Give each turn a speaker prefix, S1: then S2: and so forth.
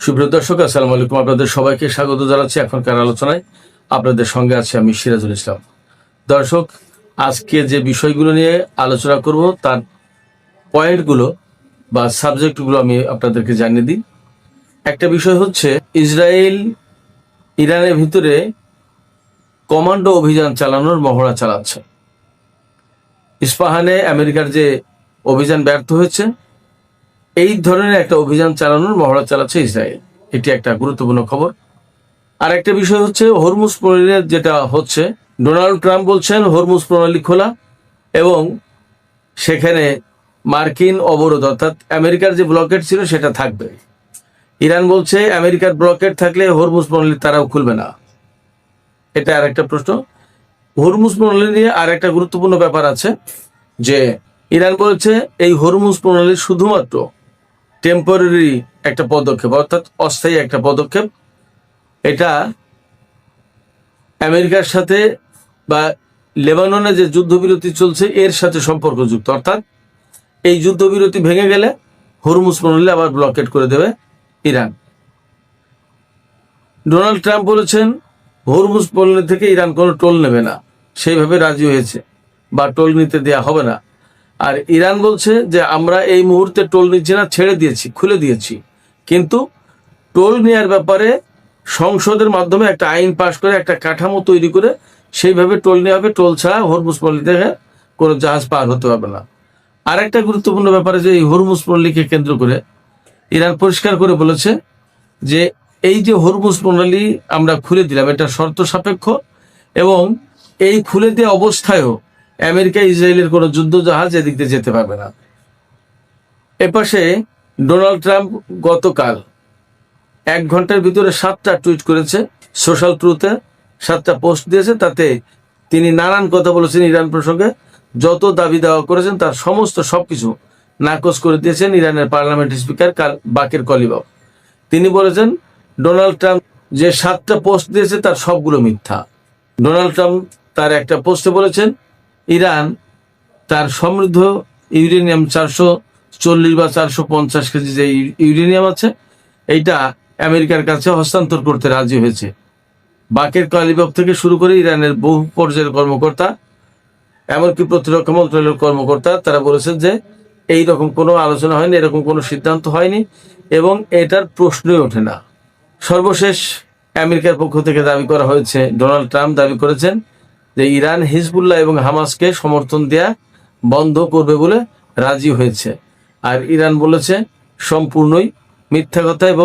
S1: সুপ্রিয় দর্শক, আসসালামু আলাইকুম। আপনাদের সবাইকে স্বাগত জানাচ্ছি এখনকার আলোচনায়। আপনাদের সঙ্গে আছি আমি সিরাজুল ইসলাম। দর্শক, আজকে যে বিষয়গুলো নিয়ে আলোচনা করব তার পয়েন্টগুলো বা সাবজেক্টগুলো আমি আপনাদেরকে জানিয়ে দিই। একটা বিষয় হচ্ছে, ইসরায়েল ইরানের ভিতরে কমান্ডো অভিযান চালানোর মহড়া চালাচ্ছে। ইস্পাহানে আমেরিকার যে অভিযান ব্যর্থ হয়েছে, এই ধরনের একটা অভিযান চালানোর মহড়া চালাচ্ছে ইসরায়েল। এটি একটা গুরুত্বপূর্ণ খবর। আর একটা বিষয় হচ্ছে, হরমুজ প্রণালীর যেটা হচ্ছে, ডোনাল্ড ট্রাম্প বলছেন হরমুজ প্রণালী খোলা এবং সেখানে মার্কিন অবরোধ অর্থাৎ আমেরিকার যে ব্লকেট ছিল সেটা থাকবে। ইরান বলছে আমেরিকার ব্লকেট থাকলে হরমুজ প্রণালী তারাও খুলবে না। এটা আর একটা প্রশ্ন। হরমুজ প্রণালী নিয়ে আর একটা গুরুত্বপূর্ণ ব্যাপার আছে যে, ইরান বলেছে এই হরমুজ প্রণালী শুধুমাত্র টেম্পোরারি একটা পদক্ষেপ, অর্থাৎ অস্থায়ী একটা পদক্ষেপ। এটা আমেরিকার সাথে বা লেবাননে যে যুদ্ধবিরতি চলছে এর সাথে সম্পর্কযুক্ত, অর্থাৎ এই যুদ্ধবিরতি ভেঙে গেলে হরমুজ প্রণালী আবার ব্লকেট করে দেবে ইরান। ডোনাল্ড ট্রাম্প বলেছেন হরমুজ প্রণালী থেকে ইরান কোনো টোল নেবে না, সেইভাবে রাজি হয়েছে বা টোল নিতে দেয়া হবে না। আর ইরান বলছে যে আমরা এই মুহূর্তে টোল নিচ্ছি না, ছেড়ে দিয়েছি, খুলে দিয়েছি, কিন্তু টোল নেওয়ার ব্যাপারে সংসদের মাধ্যমে একটা আইন পাশ করে একটা কাঠামো তৈরি করে সেইভাবে টোল নেওয়া হবে। টোল ছাড়া হরমুজ প্রণালী থেকে কোনো জাহাজ পার হতে পারবে না। আর একটা গুরুত্বপূর্ণ ব্যাপারে যে এই হরমুজ প্রণালীকে কেন্দ্র করে ইরান পরিষ্কার করে বলেছে যে এই যে হরমুজ প্রণালী আমরা খুলে দিলাম এটা শর্ত সাপেক্ষ, এবং এই খুলে দেওয়া অবস্থায়ও আমেরিকা ইসরায়েলের কোনো যুদ্ধ জাহাজ এদিক দিয়ে যেতে পারবে না। এপাশে ডোনাল্ড ট্রাম্প গতকাল 1 ঘন্টার ভিতরে 7টা টুইট করেছে, সোশ্যাল ট্রুথে 7টা পোস্ট দিয়েছে। তাতে তিনি নানান কথা বলেছেন ইরান প্রসঙ্গে, যত দাবি দেওয়া করেছেন তার সমস্ত সবকিছু নাকচ করে দিয়েছেন ইরানের পার্লামেন্ট স্পিকার বাকের কলিবাফ। তিনি বলেছেন ডোনাল্ড ট্রাম্প যে 7টা পোস্ট দিয়েছে তার সবগুলো মিথ্যা। ডোনাল্ড ট্রাম্প তার একটা পোস্টে বলেছেন ইরান তার সমৃদ্ধ ইউরেনিয়াম 440 বা 450 কেজি যে ইউরেনিয়াম আছে এইটা আমেরিকার কাছে হস্তান্তর করতে রাজি হয়েছে। বাকের কলিবাফ থেকে শুরু করে ইরানের বহু পর্যায়ের কর্মকর্তা, এমনকি প্রতিরক্ষা মন্ত্রণালয়ের কর্মকর্তা, তারা বলেছেন যে এই রকম কোনো আলোচনা হয়নি, এরকম কোনো সিদ্ধান্ত হয়নি এবং এটার প্রশ্নই ওঠে না। সর্বশেষ আমেরিকার পক্ষ থেকে দাবি করা হয়েছে, ডোনাল্ড ট্রাম্প দাবি করেছেন যে ইরান হিজবুল্লাহ এবং হামাসকে সমর্থন দেয়া বন্ধ করবে বলে রাজি হয়েছে। আর ইরান বলেছে সম্পূর্ণই মিথ্যা কথা এবং